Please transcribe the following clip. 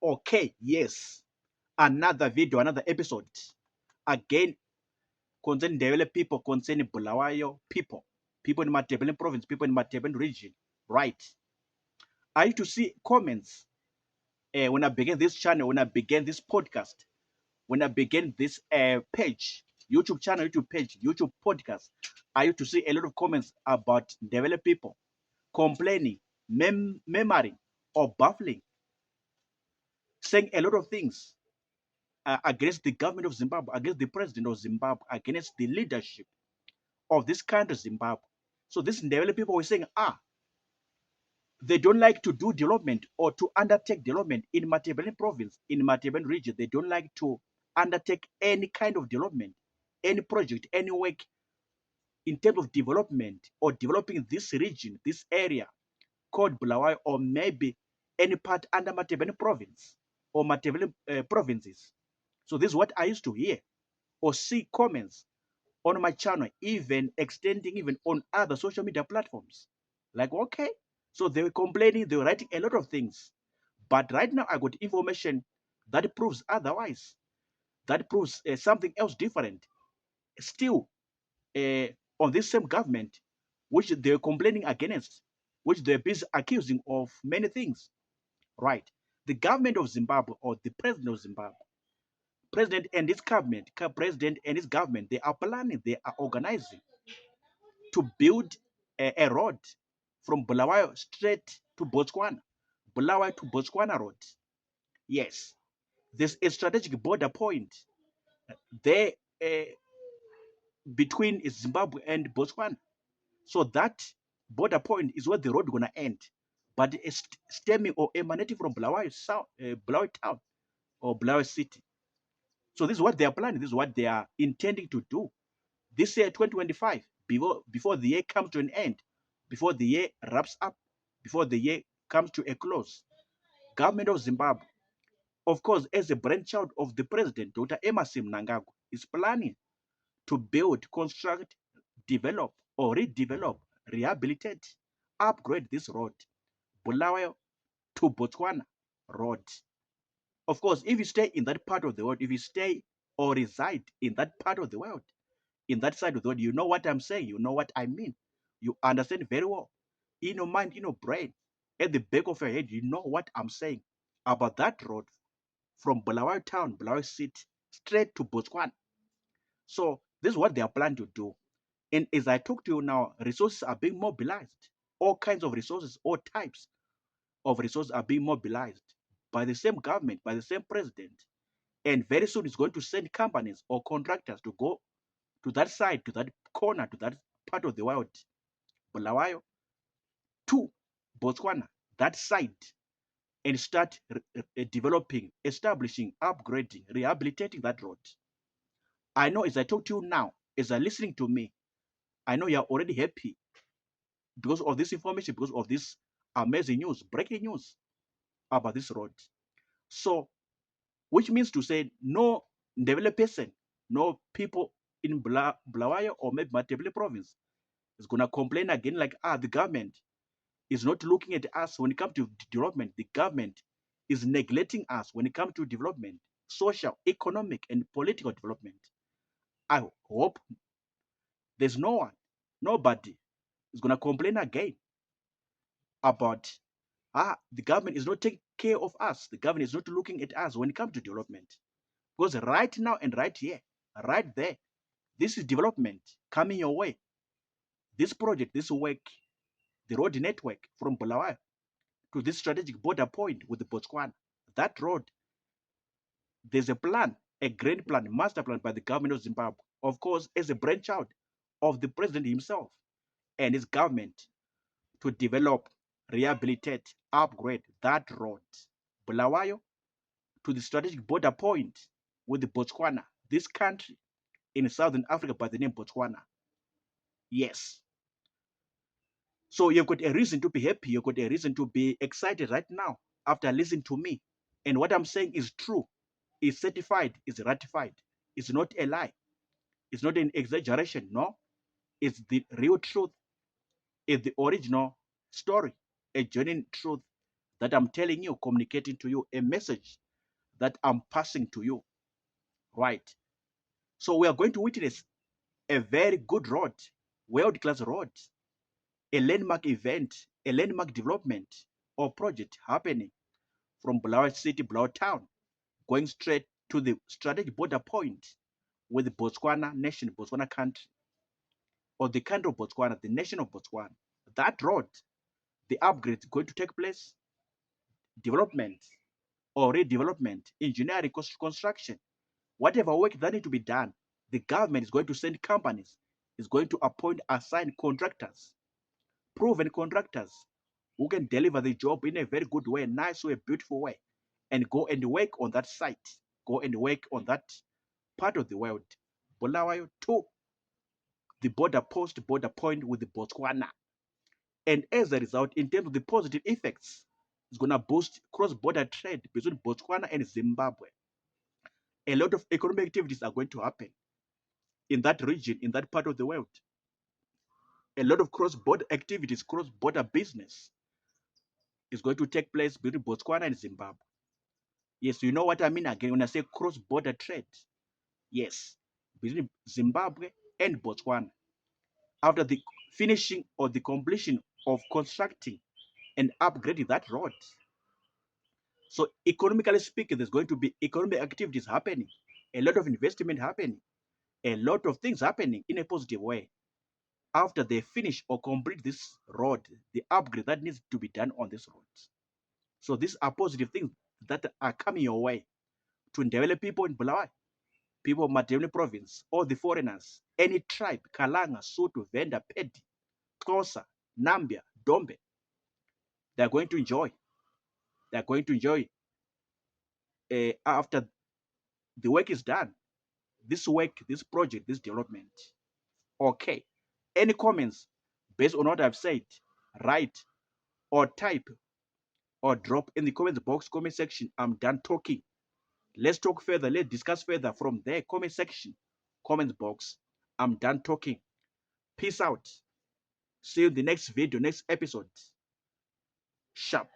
Okay, yes. Another video, another episode. Again, concerning developed people, concerning Bulawayo people, people in Matebele province, people in Matebele region. Right. I used to see comments when I began this channel, when I began this podcast, when I began this page, YouTube channel, YouTube page, YouTube podcast. I used to see a lot of comments about developed people complaining, murmuring, or baffling, saying a lot of things against the government of Zimbabwe, against the president of Zimbabwe, against the leadership of this country, Zimbabwe. So these Ndebele people were saying, they don't like to do development or to undertake development in Matebele province, in Matebele region. They don't like to undertake any kind of development, any project, any work in terms of development or developing this region, this area called Bulawayo, or maybe any part under Matebele province or Matebele provinces. So this is what I used to hear or see comments on my channel, even extending even on other social media platforms. Like, okay, so they were complaining, they were writing a lot of things. But right now I got information that proves otherwise, that proves something else different. Still, on this same government, which they're complaining against, which they're busy accusing of many things, right? The government of Zimbabwe, or the president of Zimbabwe, president and his government, president and his government, they are planning, they are organizing to build a road from Bulawayo straight to Botswana, Bulawayo to Botswana road. Yes, there's a strategic border point there between Zimbabwe and Botswana. So that border point is where the road gonna end. But it's stemming or emanating from Bulawayo South, Bulawayo town or Bulawayo city. So this is what they are planning. This is what they are intending to do. This year, 2025, before the year comes to an end, before the year wraps up, before the year comes to a close, government of Zimbabwe, of course, as a brainchild of the president, Dr. Emmerson Mnangagwa, is planning to build, construct, develop, or redevelop, rehabilitate, upgrade this road, Bulawayo to Botswana road. Of course, if you stay in that part of the world, if you stay or reside in that part of the world, in that side of the world, you know what I'm saying, you know what I mean. You understand very well. In your mind, in your brain, at the back of your head, you know what I'm saying about that road from Bulawayo town, Bulawayo city, straight to Botswana. So this is what they are planning to do. And as I talk to you now, resources are being mobilized. All kinds of resources, all types of resources are being mobilized by the same government, by the same president. And very soon it's going to send companies or contractors to go to that side, to that corner, to that part of the world, Bulawayo to Botswana, that side, and start developing, establishing, upgrading, rehabilitating that road. I know as I talk to you now, as you're listening to me, I know you're already happy because of this information, because of this amazing news, breaking news about this road. So, which means to say, no developed person, no people in Bulawayo or maybe Matebele province is going to complain again like, the government is not looking at us when it comes to development. The government is neglecting us when it comes to development, social, economic, and political development. I hope there's no one, nobody is going to complain again about the government is not taking care of us. The government is not looking at us when it comes to development. Because right now and right here, right there, this is development coming your way. This project, this work, the road network from Bulawayo to this strategic border point with the Botswana, that road, there's a plan, a grand plan, master plan by the government of Zimbabwe, of course, as a brainchild of the president himself and his government to develop, rehabilitate, upgrade that road, Bulawayo to the strategic border point with the Botswana, this country in Southern Africa by the name Botswana. Yes. So you've got a reason to be happy. You've got a reason to be excited right now after listening to me. And what I'm saying is true, is certified, is ratified. It's not a lie. It's not an exaggeration. No, it's the real truth. It's the original story, a genuine truth that I'm telling you, communicating to you, a message that I'm passing to you, right? So we are going to witness a very good road, world-class road, a landmark event, a landmark development or project happening from Bulawayo City, Bulawayo Town, going straight to the strategic border point with the Botswana nation, Botswana country, or the country of Botswana, the nation of Botswana. That road, the upgrade is going to take place, development or redevelopment, engineering, construction, whatever work that need to be done, the government is going to send companies, is going to appoint, assign contractors, proven contractors who can deliver the job in a very good way, nice way, beautiful way, and go and work on that site, go and work on that part of the world. Bulawayo to the border post, border point with the Botswana. And as a result, in terms of the positive effects, it's going to boost cross-border trade between Botswana and Zimbabwe. A lot of economic activities are going to happen in that region, in that part of the world. A lot of cross-border activities, cross-border business is going to take place between Botswana and Zimbabwe. Yes, you know what I mean again when I say cross-border trade. Yes, between Zimbabwe and Botswana. After the finishing or the completion of constructing and upgrading that road. So economically speaking, there's going to be economic activities happening, a lot of investment happening, a lot of things happening in a positive way after they finish or complete this road, the upgrade that needs to be done on this road. So these are positive things that are coming your way to develop people in Bulawayo, people of Matebele province, all the foreigners, any tribe, Kalanga, Sotho, Venda, Pedi, Xhosa, Nambia, Dombe, they're going to enjoy. They're going to enjoy after the work is done. This work, this project, this development. Okay. Any comments based on what I've said? Write or type or drop in the comment box, comment section. I'm done talking. Let's talk further. Let's discuss further from there. Comment section, comment box. I'm done talking. Peace out. See you in the next video, next episode. Sharp.